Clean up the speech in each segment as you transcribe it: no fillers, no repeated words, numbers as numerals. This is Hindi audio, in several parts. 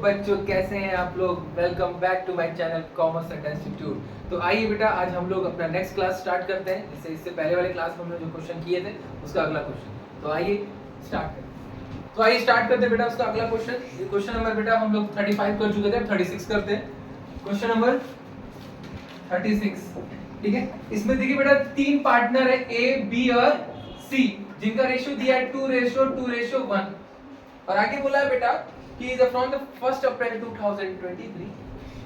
बच्चों, कैसे हैं आप लोग। Welcome back to my channel commerce and institute. तो आइए बेटा, आज हम लोग अपना नेक्स्ट क्लास स्टार्ट करते हैं। इससे पहले वाले क्लास में हमने जो क्वेश्चन किए थे उसका अगला क्वेश्चन। तो आइए स्टार्ट करते हैं बेटा उसका अगला क्वेश्चन। ये क्वेश्चन नंबर बेटा हम लोग 35 कर चुके थे, अब 36 करते हैं। क्वेश्चन नंबर 36, ठीक है। इसमें देखिए बेटा, तीन पार्टनर है ए, बी और सी, जिनका रेशियो दिया है 2:1 और आगे बोला है बेटा कि from the 1st April 2023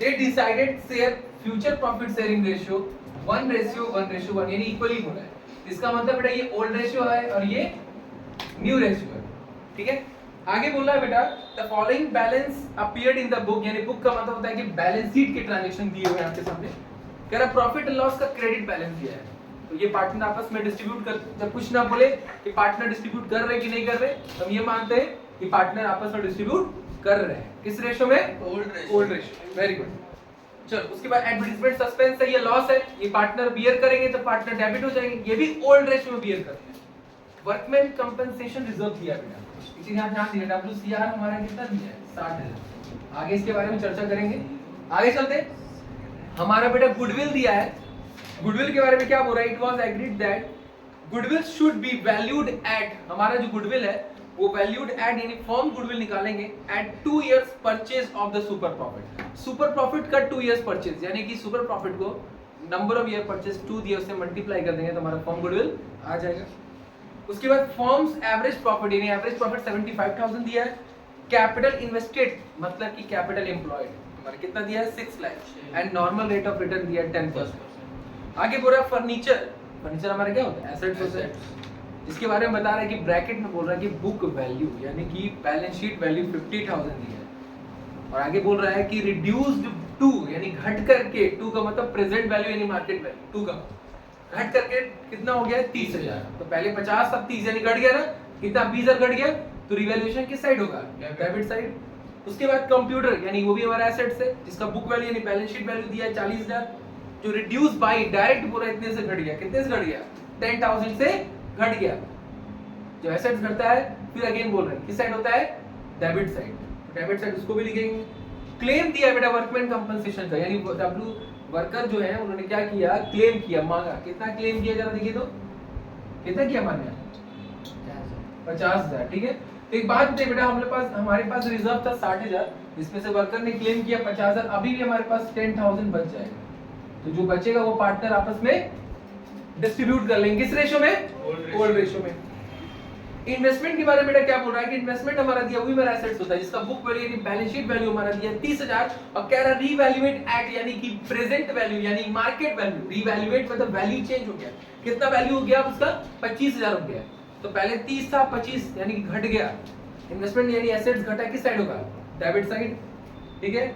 they decided share future profit sharing ratio 1:1 यानी इक्वली बोला है। इसका मतलब बेटा ये ओल्ड रेशियो है और ये न्यू रेशियो है, ठीक है। आगे बोला है बेटा the following balance appeared in the book, यानी बुक का मतलब होता है कि बैलेंस शीट के ट्रांजैक्शन दिए हुए हैं आपके सामने। कह रहा प्रॉफिट एंड लॉस का क्रेडिट बैलेंस दिया है, तो ये पार्टनर आपस में डिस्ट्रीब्यूट कर, जब कुछ ना बोले कि पार्टनर डिस्ट्रीब्यूट कर रहे कि नहीं कर रहे, हम ये मानते हैं कि पार्टनर आपस में डिस्ट्रीब्यूट कर रहे हैं। किस रेशियो में? Old ratio. Very good. चलो उसके बाद एडवर्टाइजमेंट सस्पेंस है, ये लॉस है, ये पार्टनर बियर करेंगे तो पार्टनर डेबिट हो जाएंगे, ये भी ओल्ड रेशियो में बियर करते हैं। वर्कमैन कंपनसेशन रिजर्व दिया बेटा, इसी आप ध्यान दीजिए। WCR हमारा कितना दिया है? 60,000। आगे इसके बारे में चर्चा करेंगे। आगे चलते, हमारा बेटा गुडविल दिया है। गुडविल के बारे में क्या बोल रहा है? It was agreed that goodwill should be valued at, हमारा जो गुडविल है वो वैल्यूड एट यानी फर्म गुडविल निकालेंगे at 2 years purchase of the super profit. Super profit का 2 years परचेज, यानी कि सुपर प्रॉफिट को number of year purchase 2 years से मल्टीप्लाई कर देंगे तो हमारा फर्म गुडविल आ जाएगा। उसके बाद फर्म्स एवरेज प्रॉफिट, यानी एवरेज प्रॉफिट 75,000 दिया है। कैपिटल इन्वेस्टेड मतलब कि कैपिटल एम्प्लॉयड हमारा कितना दिया है? 6 lakh and normal rate of return दिया है 10%। आगे बोल रहा है फर्नीचर, फर्नीचर हमारा क्या होता है? एसेट्स होता है। इसके बारे में बता रहा है कि ब्रैकेट में बोल रहा है कि बुक वैल्यू यानी कि बैलेंस शीट वैल्यू 50,000 दी है। और आगे बोल रहा है कि रिड्यूस्ड टू यानी घट करके, टू का मतलब प्रेजेंट वैल्यू यानी मार्केट वैल्यू, टू का घट करके कितना हो गया? 30,000। तो पहले 50 अब 30 यानी घट गया ना, कितना? 20,000 घट गया, तो रिवैल्यूएशन किस साइड होगा? Debit side. उसके बाद कंप्यूटर यानी वो भी हमारा एसेट्स है, जिसका बुक वैल्यू यानी बैलेंस शीट वैल्यू दिया है 40,000, जो रिड्यूस बाय डायरेक्ट बोला इतने से घट गया। कितने से घट गया? 10,000 से घट गया। जो एसेट्स घटता है फिर अगेन बोल रहे हैं किस साइड होता है? Debit side. डेबिट साइड उसको भी लिखेंगे। क्लेम दिया बेटा वर्कमैन कंपनसेशन का, यानी डब्ल्यू वर्कर जो है उन्होंने क्या किया? क्लेम किया, मांगा। कितना क्लेम किया जरा देखिए तो, कितना किया मांगा? 50,000, ठीक है। तो एक बात बताइए बेटा, हमारे पास रिजर्व था 60,000, जिसमें से वर्कर ने क्लेम किया 50,000, अभी भी हमारे पास 10,000 बच जाएगा। तो जो बचेगा वो पार्टनर आपस में डिस्ट्रीब्यूट कर लेंगे। किस रेशियो में? ओल्ड रेशियो में। इन्वेस्टमेंट के बारे में बेटा क्या बोल रहा है कि इन्वेस्टमेंट हमारा दिया वही हमारा एसेट्स होता है, जिसका बुक वैल्यू यानी बैलेंस शीट वैल्यू हमारा दिया 30,000 और कह रहा रीवैल्यूएट एट यानी कि प्रेजेंट वैल्यू यानी मार्केट वैल्यू। रीवैल्यूएट मतलब वैल्यू चेंज हो गया। कितना वैल्यू हो गया उसका? 25,000 हो गया। तो पहले 30 था, 25 यानी कि घट गया। इन्वेस्टमेंट यानी एसेट्स घटा, किस साइड होगा? डेबिट साइड, ठीक है।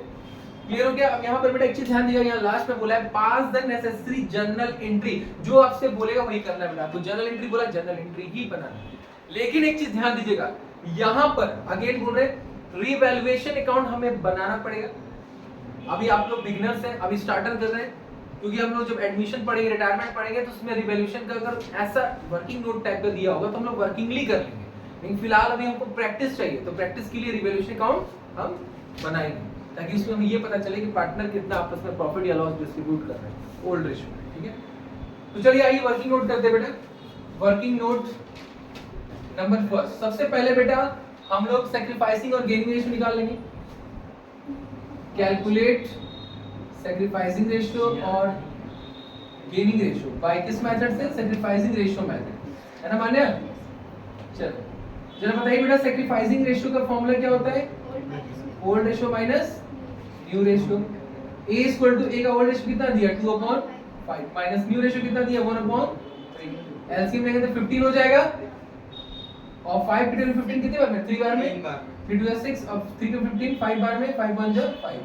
क्लियर हो गया। अब यहाँ पर बेटा एक चीज ध्यान दीजिएगा, यहाँ लास्ट में बोला है पास द नेसेसरी जर्नल एंट्री। जो आपसे बोलेगा वही करना है बेटा। आपको जर्नल एंट्री बोला, जर्नल एंट्री ही बनाना है। लेकिन एक चीज ध्यान दीजिएगा, यहाँ पर अगेन बोल रहे रीवैल्यूएशन अकाउंट हमें बनाना पड़ेगा। अभी आप लोग बिगिनर्स हैं, अभी स्टार्टर कर रहे हैं, क्योंकि हम लोग जब एडमिशन पढ़ेंगे, रिटायरमेंट पढ़ेंगे, तो उसमें रिवैल्यूएशन का अगर ऐसा वर्किंग नोट टाइप का दिया होगा तो हम लोग वर्किंगली कर लेंगे। लेकिन फिलहाल अभी हमको प्रैक्टिस चाहिए, तो प्रैक्टिस के लिए रिवैल्यूएशन अकाउंट हम बनाएंगे, ताकि उसमें हमें ये पता चले कि पार्टनर कितना आपस में प्रॉफिट या लॉस डिस्ट्रीब्यूट कर रहे हैं ओल्ड रेशियो में, ठीक है। तो चलिए आइए वर्किंग नोट करते बेटा। वर्किंग नोट नंबर फर्स्ट, सबसे पहले बेटा हम लोग सैक्रिफाइसिंग और गेनिंग रेशियो निकाल लेंगे। कैलकुलेट सैक्रिफाइसिंग रेशियो और गेनिंग रेशियो बाय किस मेथड से? सैक्रिफाइसिंग रेशियो मेथड, है ना मान्य? चलो जरा बताइए बेटा, सैक्रिफाइसिंग रेशियो का फॉर्मूला क्या होता है? Old ratio minus new ratio. a equal to a का ओल्ड रेशियो कितना दिया? 2/5 माइनस न्यू रेशियो कितना दिया? 1/3। एलसीएम लेंगे तो 15 हो जाएगा और 5 की जगह 15 कितने बार में? 3 बार में। 3 to 6 अब 3 to 15 5 बार में, 5 1 जा 5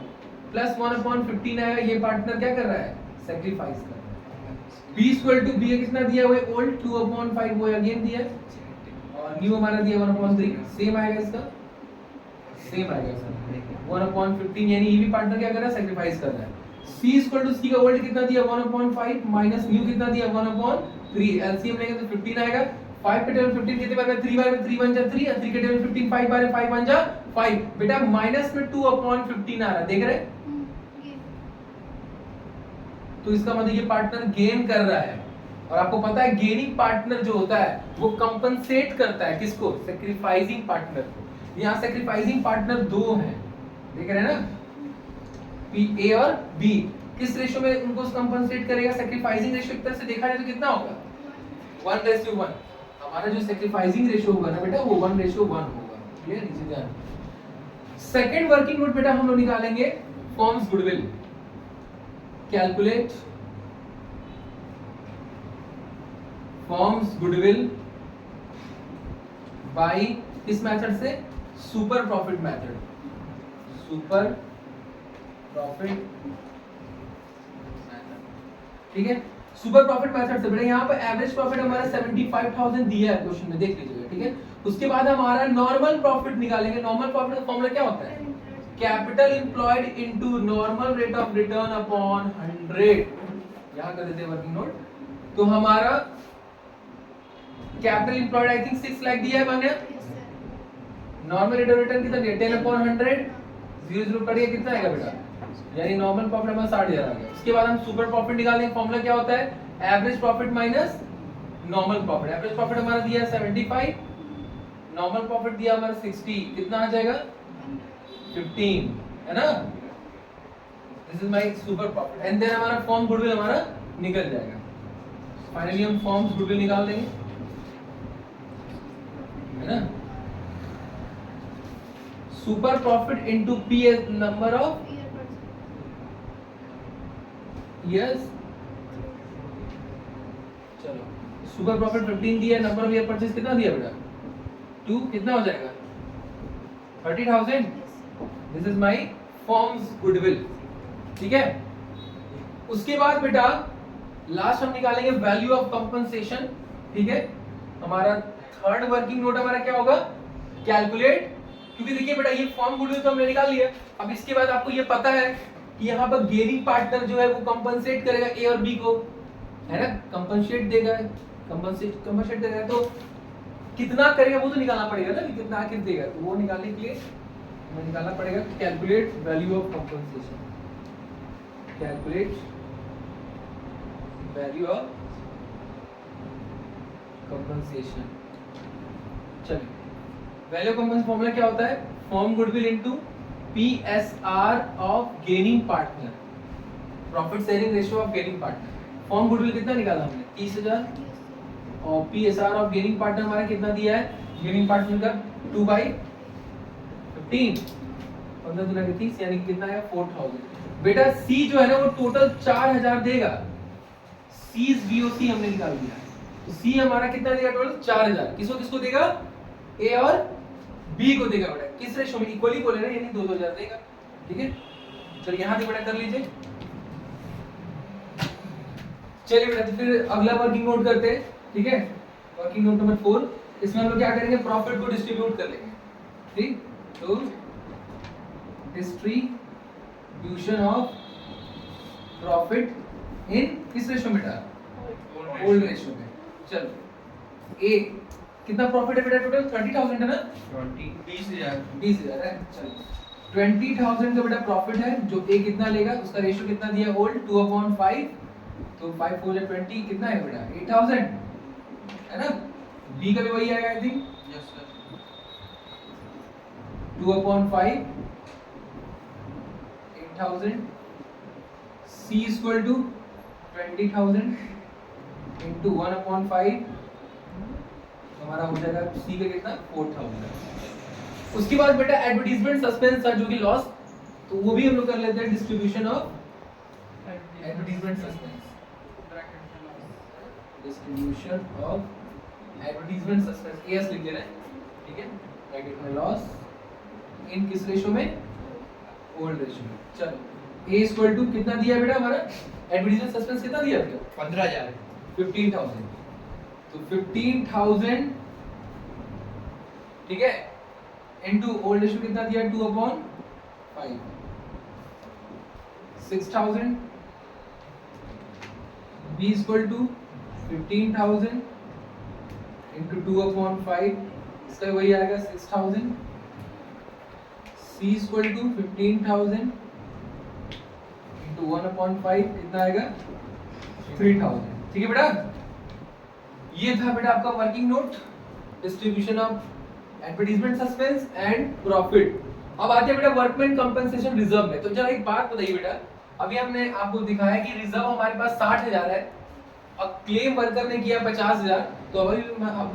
प्लस 1/15 आएगा। ये पार्टनर क्या कर रहा है? सैक्रिफाइस कर रहा है। b इक्वल टू b कितना दिया हुआ है? ओल्ड 2/5 वो अगेन दिया और न्यू हमारा दिया 1/3। सेम आएगा, इसका सेम आएगा सर 1/15, यानी ये भी पार्टनर क्या कर रहा है? सैक्रिफाइस कर रहा है। c इक्वल टू c का ओल्ड कितना दिया? 1/5 माइनस न्यू कितना दिया? 1/3। एलसीएम लेंगे तो 15 आएगा। 5 के टेबल 15 कितने बार में? 3 बार में। 3 1 जा 3 और 3 के टेबल 15 5 बार में, 5 1 जा 5 बेटा माइनस में 2/15 आ रहा है, देख रहे हैं? तो इसका मतलब ये पार्टनर गेन कर रहा है, और आपको पता है गेनिंग पार्टनर जो होता है वो कंपनसेट करता है किसको? सैक्रिफाइसिंग पार्टनर को। यहाँ सैक्रिफाइसिंग पार्टनर दो हैं, देख रहे हैं ना, पी ए और बी। किस रेशियो में उनको कंपनसेट करेगा? सैक्रिफाइसिंग रेशियो एक तरह से देखा जाए तो कितना होगा? 1:1। हमारा जो सैक्रिफाइसिंग रेशियो होगा ना बेटा वो 1:1 होगा। क्लियर? नीचे ध्यान। सेकंड वर्किंग नोट बेटा हम लोग निकालेंगे firms goodwill. Calculate firms goodwill by किस मेथड से? Super profit method. Super profit method, ठीक है? सुपर प्रॉफिट मेथड से बेटा यहाँ पर एवरेज प्रॉफिट हमारा 75,000 दिया है क्वेश्चन में, देख लीजिएगा, ठीक है? उसके बाद हमारा नॉर्मल प्रॉफिट निकालेंगे। नॉर्मल प्रॉफिट का फॉर्मूला क्या होता है? Capital employed into normal rate of return upon 100। यहां कर देते हैं वर्किंग नोट। तो हमारा capital employed I think 6 lakh दिया है मैंने। नॉर्मल रेट ऑफ रिटर्न कितना दिया? 10/100। 0 कटिए कितना आएगा बेटा? यानी नॉर्मल प्रॉफिट हमारा 60,000 आ गया। उसके बाद हम सुपर प्रॉफिट निकालेंगे। फॉर्मूला क्या होता है? Average profit minus normal profit. Average profit हमारा दिया है 75, नॉर्मल प्रॉफिट दिया हमारा 60, कितना आ जाएगा? 15, है ना? This is my super profit and then हमारा फॉर्म गुडविल हमारा निकल जाएगा। फाइनली हम फॉर्म्स गुडविल निकाल देंगे, है ना? Super profit into P S number of years. चलो सुपर प्रॉफिट 15 दिया, नंबर ऑफ ईयर परचेज कितना दिया बेटा? 2, कितना हो जाएगा? 30,000। This is my forms goodwill, ठीक है? उसके बाद बेटा लास्ट हम निकालेंगे वैल्यू ऑफ कंपनसेशन, ठीक है? हमारा थर्ड वर्किंग नोट हमारा क्या होगा? कैलकुलेट। क्योंकि देखिए बेटा ये फॉर्म गुडविल तो हमने निकाल लिया। अब इसके बाद आपको ये पता है कि यहाँ पर गेनिंग पार्टनर जो है वो कंपनसेट करेगा ए और बी को, है ना? कंपनसेट देगा, कंपनसेट देगा, तो कितना करेगा वो तो निकालना पड़ेगा ना, कि कितना आखिर देगा। तो वो निकालने के लिए हमें निकालना पड़ेगा calculate value of compensation. Calculate value of compensation. चलिए वैल्यू ऑफ कंपनसेशन फॉर्मूला क्या होता है? Form goodwill into PSR of gaining partner, profit sharing ratio of gaining partner. Form goodwill कितना निकाला हमने? 30,000, और PSR ऑफ गेनिंग पार्टनर हमारा कितना दिया है? गेनिंग पार्टनर का 2/15, 15 गुना 30 यानी कि कितना है? 4,000। बेटा C जो है ना वो टोटल 4,000 देगा। C's VOC हमने निकाल दिया, तो C हमारा कितना देगा? टोटल 4,000। किसको किसको देगा? A और B को देगा बेटा। किस रेशो में? इक्वली को ले रहे हैं, यानी 2,000 देगा, ठीक है? चलिए यहां से बेटा कर लीजिए। चलिए बेटा तो फिर अगला वर्किंग नोट करते हैं, ठीक है? Working note number 4। इसमें हम लोग क्या करेंगे? प्रॉफिट को डिस्ट्रीब्यूट कर लेंगे, ठीक? तो डिस्ट्रीब्यूशन ऑफ प्रॉफिट इन किस रेशो में बेटा? ओल्ड रेशो में। चलो ए कितना प्रॉफिट है बेटा? टोटल 30,000 है ना? 20,000 है। चलो 20,000 का बेटा प्रॉफिट है, जो ए कितना लेगा? उसका रेशियो कितना दिया? ओल्ड 2/5, तो 5 4 20 कितना है बेटा? 8,000, है ना? बी का भी वही आएगा I think. Yes sir. 2/5 8,000। C equal to 20,000 into 1/5, हमारा हो जाएगा C का कितना? 4,000। उसके बाद बेटा एडवर्टाइजमेंट सस्पेंस था जो कि लॉस, तो वो भी हम लोग कर लेते हैं। Distribution of advertisement suspense, distribution of advertisement suspense, as लिख दे रहे हैं, ठीक है? ब्रैकेट में लॉस इन किस रेशियो में? ओल्ड रेशियो में। चलो A इक्वल टू कितना दिया बेटा हमारा? एडवर्टाइजमेंट सस्पेंस कितना दिया बेटा? 15,000। 15,000, तो 15,000, ठीक है, इनटू ओल्ड रेशियो कितना दिया? 2/5, 6,000। B इक्वल टू 15,000 इनटू 2/5, इसका वही आएगा 6,000। C इक्वल टू 15,000 इंटू 1/5 कितना आएगा 3,000। ठीक है बेटा, ये था बेटा आपका working note, distribution of advertisement suspense and profit. अब आते हैं बेटा वर्कमैन कंपनसेशन रिजर्व में। तो जरा एक बात बताइए बेटा, अभी हमने आपको दिखाया कि रिजर्व हमारे पास 60,000 है और क्लेम वर्कर ने किया 50,000, तो अभी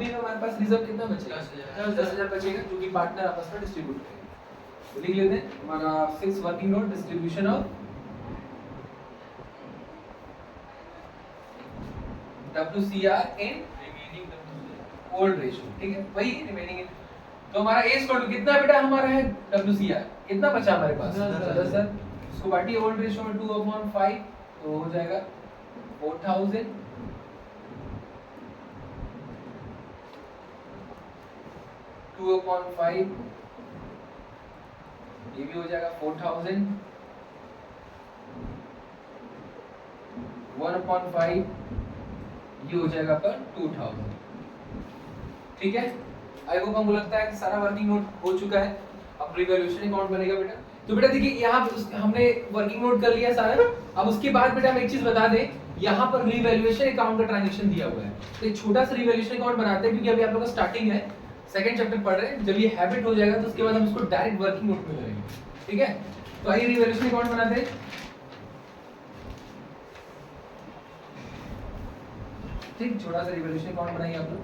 हमारे पास रिजर्व कितना बचेगा 10,000 बचेगा, जो कि पार्टनर आपस में डिस्ट्रीब्यूट करेंगे। तो लिख लेते हैं हमारा 6 working note distribution of WCR in remaining old ratio. ठीक है, वही रिमेनिंग। तो हमारा A इक्वल टू कितना बेटा हमारा है WCR कितना बचा हमारे पास 10,000, इसको बांटिए ओल्ड रेशियो में 2/5, तो हो जाएगा 4,000 2/5, ये भी हो जाएगा 4,000 1/5, ये हो जाएगा पर 2,000। ठीक है, आई होप हमको लगता है कि सारा वर्किंग नोट हो चुका है। अब रिवैल्यूएशन अकाउंट बनेगा बेटा। तो बेटा देखिए यहाँ हमने वर्किंग नोट कर लिया सारा। अब उसके बाद बेटा हम एक चीज बता दें, यहाँ पर रिवैल्यूएशन अकाउंट का ट्रांजैक्शन दिया हुआ है, तो एक छोटा सा रिवैल्यूएशन अकाउंट बनाते हैं, क्योंकि अभी आप लोग का स्टार्टिंग है, सेकंड चैप्टर पढ़ रहे हैं। जब ये हैबिट हो जाएगा तो उसके बाद हम इसको डायरेक्ट वर्किंग नोट में करेंगे। ठीक है, तो आइए रिवैल्यूएशन अकाउंट बनाते हैं। ठीक, छोटा सा रिवैल्यूएशन अकाउंट बनाइए आप लोग।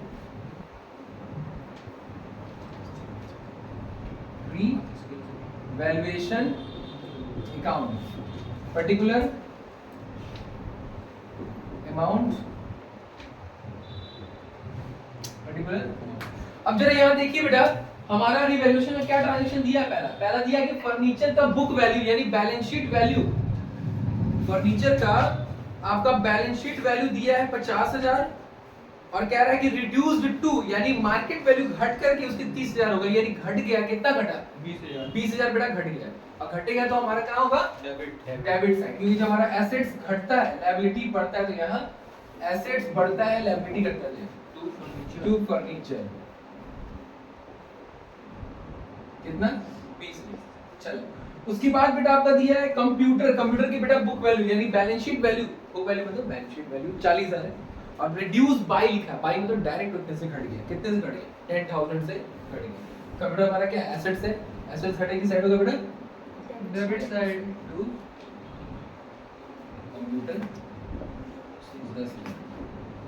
Revaluation account, particular amount, particular। अब जरा यहाँ देखिए बेटा, हमारा रिवैल्यूएशन में क्या ट्रांजैक्शन दिया है? पहला दिया कि फर्नीचर का बुक वैल्यू यानी बैलेंस शीट वैल्यू, फर्नीचर का आपका बैलेंस शीट वैल्यू दिया है 50,000 और कह रहा है कि रिड्यूस्ड टू यानी मार्केट वैल्यू घट करके उसकी 30,000 हो गई, यानी घट गया। कितना घटा? 20,000 बेटा घट गया। और घटेगा तो हमारा क्या होगा? डेबिट साइड, क्योंकि जब हमारा एसेट्स घटता है लायबिलिटी बढ़ता है, तो यहाँ एसेट्स बढ़ता है लायबिलिटी घटता है। टू फर्नीचर कितना 20। चलो उसके बाद बेटा आपका दिया है कंप्यूटर की बेटा बुक वैल्यू यानी balance sheet value, book value मतलब बैलेंस शीट वैल्यू 40,000 है और रिड्यूस बाय लिखा है। बाय मतलब डायरेक्ट कितने से घट गया, कितने से घट गया 10,000 से घट गया। कंप्यूटर हमारा क्या एसेट्स है, एसेट्स घटे की साइड होगा बेटा डेबिट साइड टू कंप्यूटर।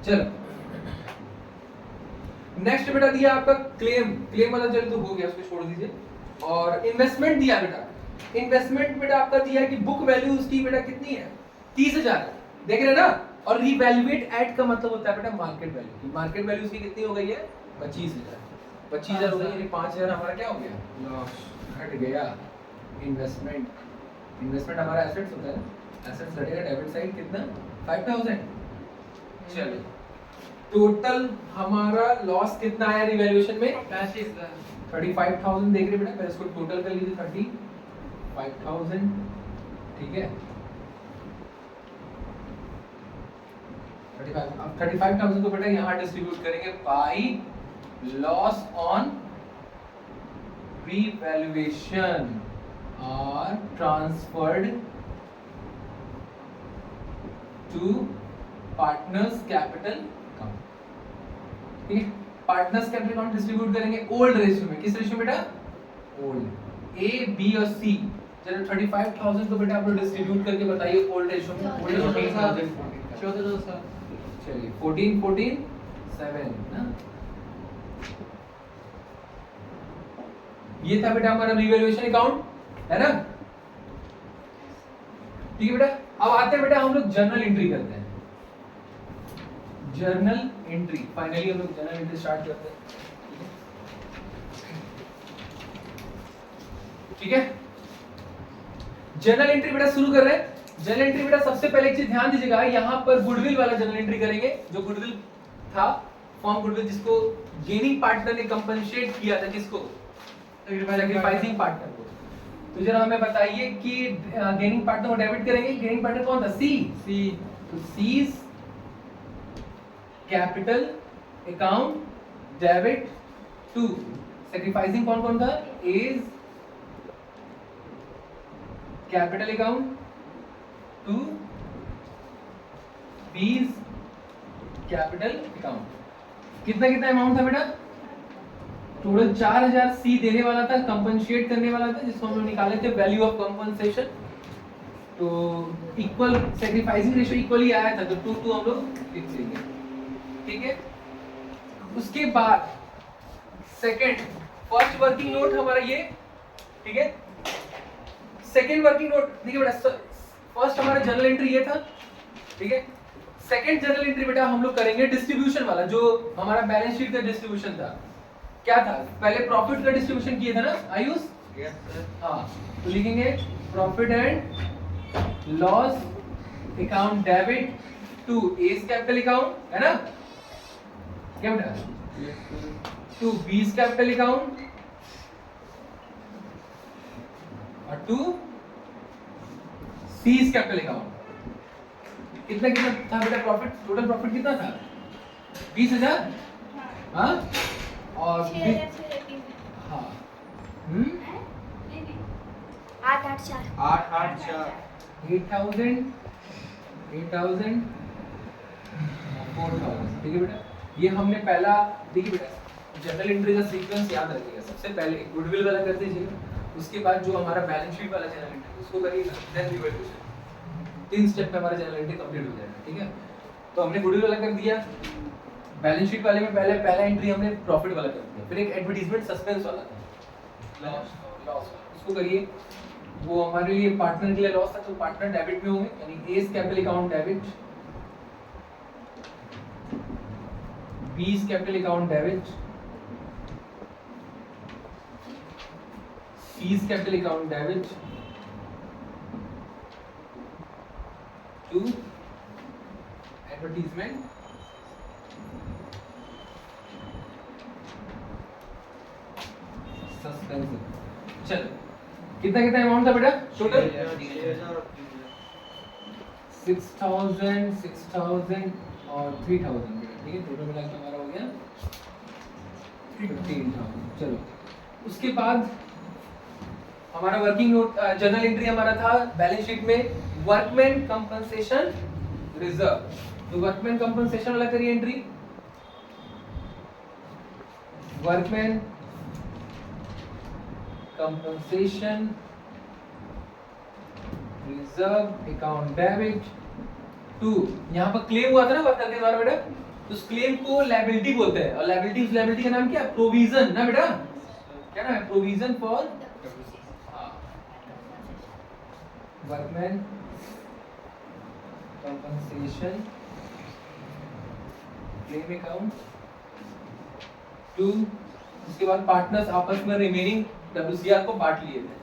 चलो नेक्स्ट बेटा दिया आपका क्लेम मतलब चलो तो हो गया, उसको छोड़ दीजिए। और इन्वेस्टमेंट दिया बेटा, इन्वेस्टमेंट बेटा आपका दिया कि बुक वैल्यू उसकी बेटा कितनी है 30,000, देख रहे हैं ना। और रिवैल्यूएट एट का मतलब होता है बेटा मार्केट वैल्यू, मार्केट वैल्यू उसकी कितनी हो गई है 25,000 हो गई, यानी 5,000 हमारा क्या हो गया लॉस, घट गया। इन्वेस्टमेंट हमारा एसेट्स होता है, एसेट्स घटेगा, डेबिट साइड कितना 5,000। चलिए टोटल हमारा लॉस कितना आया रिवैल्यूएशन में 35,000 देख रहे बेटा, पहले इसको टोटल कर लीजिए 35,000। ठीक है 35, अब 35,000 को बेटा यहाँ डिस्ट्रीब्यूट करेंगे बाय लॉस ऑन रिवैल्यूएशन और transferred to partners capital account. ठीक है, पार्टनर्स कैपिटल अकाउंट डिस्ट्रीब्यूट करेंगे ओल्ड रेशियो में। किस रेशियो बेटा? ओल्ड। ए बी और सी। चलो 35,000 को बेटा आप लोग डिस्ट्रीब्यूट करके बताइए ओल्ड रेशियो में। ओल्ड रेशियो चलिए 14 14 7 ना, ये था बेटा हमारा रिवैल्यूएशन अकाउंट है ना। ठीक है बेटा, अब आते हैं बेटा हम लोग जर्नल एंट्री करते हैं। जर्नल एंट्री फाइनली हम लोग जर्नल एंट्री स्टार्ट करते हैं। ठीक है, जर्नल एंट्री बेटा शुरू कर रहे हैं। जर्नल एंट्री बेटा सबसे पहले एक चीज ध्यान दीजिएगा, यहाँ पर गुडविल वाला जर्नल एंट्री करेंगे। जो गुडविल था फॉर्म गुडविल जिसको गेनिंग पार्टनर ने कंपनसेट किया था, किसको? सैक्रिफाइसिंग पार्टनर को। तो जरा हमें बताइए कि गेनिंग पार्टनर को डेबिट करेंगे। गेनिंग पार्टनर कौन था? सी। तो C's capital account debit to sacrificing कौन था? A's capital account to B's capital account. कितना कितना अमाउंट था बेटा? टोटल 4000 सी देने वाला था, कंपनसेट करने वाला था, जिसको हम लोग निकाले थे वैल्यू ऑफ कंपनसेशन। तो इक्वल सैक्रिफाइसिंग रेशियो इक्वली आया था, तो 2 हम लोग लिख देंगे। ठीक है, उसके बाद सेकंड फर्स्ट वर्किंग नोट हमारा ये, ठीक है। सेकंड वर्किंग नोट देखिए बेटा, फर्स्ट हमारा जर्नल एंट्री ये था, ठीक है। सेकंड जर्नल एंट्री बेटा हम लोग करेंगे डिस्ट्रीब्यूशन वाला, जो हमारा बैलेंस शीट का डिस्ट्रीब्यूशन था। क्या था? पहले प्रॉफिट का डिस्ट्रीब्यूशन किया था ना आयुष? Yes sir. हाँ, तो लिखेंगे profit and loss account debit to A's capital account, है ना? क्या बेटा? टू बीस कैपिटल अकाउंट और टू सीज कैपिटल अकाउंट। कितना कितना था बेटा प्रॉफिट? टोटल प्रॉफिट कितना था? 20,000। हाँ, और 6,000 हाँ 8,8,4 8,8,4 8,000 4,000, ठीक है बेटा। ये हमने पहला, देखिए बेटा जनरल एंट्री का सीक्वेंस याद रखिएगा। सबसे पहले गुडविल वाला कर दीजिएगा, उसके बाद जो हमारा बैलेंस शीट वाला जनरल एंट्री उसको करिएगा, देन रिवैल्यूएशन। 3 स्टेप में हमारा जनरल एंट्री कंप्लीट हो जाएगा, ठीक है। तो हमने गुडविल वाला कर दिया, बैलेंस शीट वाले में पहला एंट्री हमने प्रॉफिट वाला कर दिया, फिर एक एडवर्टाइजमेंट सस्पेंस वाला था, लॉस उसको करिए। वो हमारे लिए पार्टनर के लिए लॉस था, तो पार्टनर डेबिट में होंगे, यानी A's capital account debit, B's capital account debit, C's capital account debit to advertisement suspense. चलो कितना कितना अमाउंट था बेटा टोटल? 6,000 6,000 और 3,000, ठीक है। टोटल मिला के हमारा हो गया 15,000। चलो उसके बाद हमारा वर्किंग नोट जर्नल एंट्री हमारा था बैलेंस शीट में वर्कमैन कंपनसेशन रिजर्व। तो वर्कमैन कंपनसेशन वाला करिए entry, workman compensation reserve account debit to, यहाँ पर क्लेम हुआ था ना वर्कर के द्वारा बेटा, तो उस क्लेम को लायबिलिटी बोलते हैं, और लायबिलिटी का नाम क्या है? प्रोविजन ना बेटा, क्या नाम है? Provision for workman compensation claim account to. उसके बाद पार्टनर्स आपस में रिमेनिंग WCR को बांट लिए थे,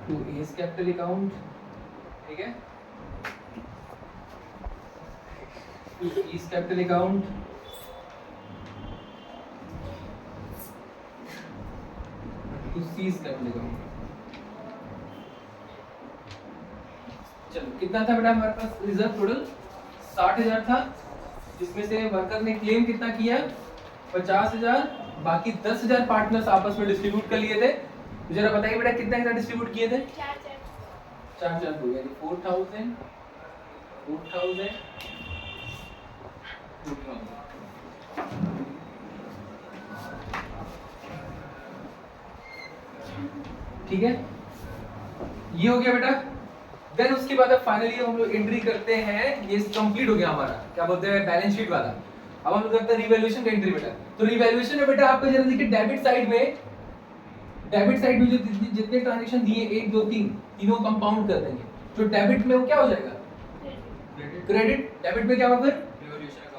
टू एस कैपिटल अकाउंट, ठीक है, to A's capital account, to C's capital account. चलो कितना था बेटा हमारे पास रिजर्व? टोटल 60,000 था, जिसमें से वर्कर ने क्लेम कितना किया? 50,000, बाकी 10,000 पार्टनर्स आपस में डिस्ट्रीब्यूट कर लिए थे। तो जरा बताइए बेटा कितना कितना डिस्ट्रीब्यूट किए थे? 4,4 हो, यानी 4,000 4,000 ठीक है, ये हो गया बेटा। देन उसके बाद अब फाइनली हम लोग एंट्री करते हैं, ये कंप्लीट हो गया हमारा, क्या बोलते हैं, बैलेंस शीट वाला। अब हम लोग करते हैं रिवैल्यूएशन का एंट्री बेटा। तो रिवैल्यूएशन में बेटा आपको जरा देखिए डेबिट साइड में जो जितने ट्रांजैक्शन दिए 1 2 3 तीनों कंपाउंड कर देंगे। तो डेबिट में वो क्या हो जाएगा? क्रेडिट। डेबिट में क्या होगा फिर?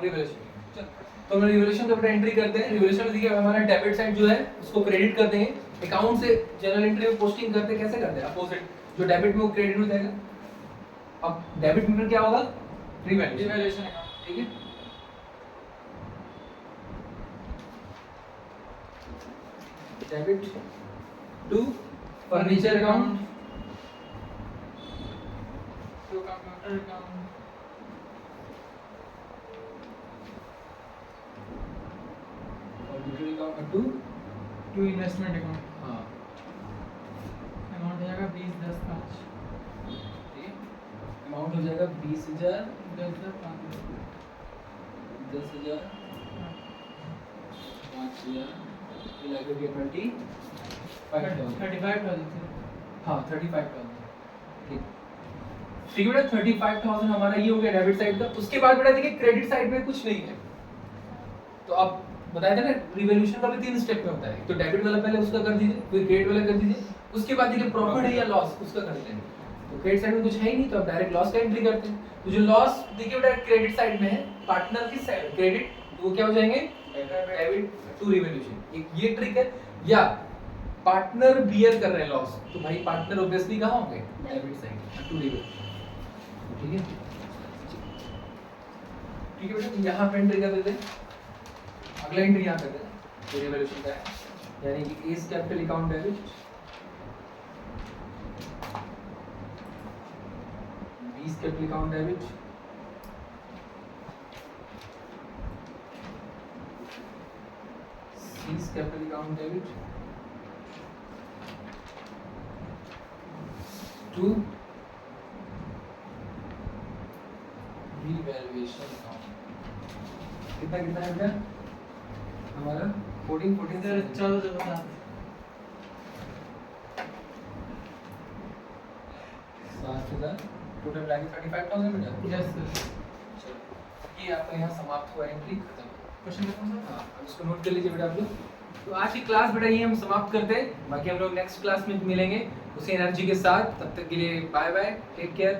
रिवैल्यूएशन। तो हम रिवैल्यूएशन का बेटा एंट्री करते हैं। रिवैल्यूएशन में देखिए हमारा डेबिट साइड जो है उसको क्रेडिट कर देंगे, अकाउंट से जनरल एंट्री में पोस्टिंग करते कैसे करते हैं? अपोजिट, जो डेबिट में वो क्रेडिट हो जाएगा। अब डेबिट में क्या होगा? रिवैल्यूएशन, ठीक है। Debit to furniture account, to computer account, computer account to investment account. हाँ अमाउंट हो जाएगा 20, 10, 5। हो जाएगा 20,000 10,000 10,000 5,000 मिला के 25,000 35,000 हाँ 35,000 ठीक ठीक है बेटा 35,000 हमारा ये हो गया डेबिट साइड का। उसके बाद बेटा देखिए क्रेडिट साइड में कुछ नहीं है, तो आप बताया था ना रिवॉल्यूशन का भी 3 स्टेप में होता है, तो डेबिट वाला पहले उसका कर दीजिए, फिर क्रेडिट वाला कर दीजिए, उसके बाद देखिए प्रॉफिट है या लॉस उसका कर देंगे। तो क्रेडिट साइड में कुछ है ही नहीं तो आप डायरेक्ट लॉस का एंट्री करते हैं। तो जो लॉस देखिए बेटा क्रेडिट साइड में है, पार्टनर की साइड क्रेडिट, तो वो क्या हो जाएंगे डेबिट टू रिवॉल्यूशन। एक ये ट्रिक है। या पार्टनर बियर कर रहे हैं लॉस, तो भाई पार्टनर ऑब्वियसली कहां होंगे डेबिट साइड टू रिवॉल्यूशन। ठीक है ठीक है बेटा, यहाँ पे एंट्री कर देते हैं, अगला एंट्री यहाँ कर देते हैं तो रिवॉल्यूशन का है, यानी कि A's capital account debit, B's capital account debit, C's capital account debit, to revaluation account. कितना कितना है बेटा हमारा 14 इधर 14 बता 7,000 टोटल मिला के 35,000 बेटा। Yes sir. चलो, ये आपका यहाँ समाप्त हुआ एंट्री खत्म। क्वेश्चन खत्म सर। हाँ अब इसको नोट कर लीजिए बेटा आप लोग। तो आज की क्लास बेटा ये हम समाप्त करते हैं, बाकी हम लोग नेक्स्ट क्लास में मिलेंगे उसी एनर्जी के साथ। तब तक के लिए बाय बाय, टेक केयर।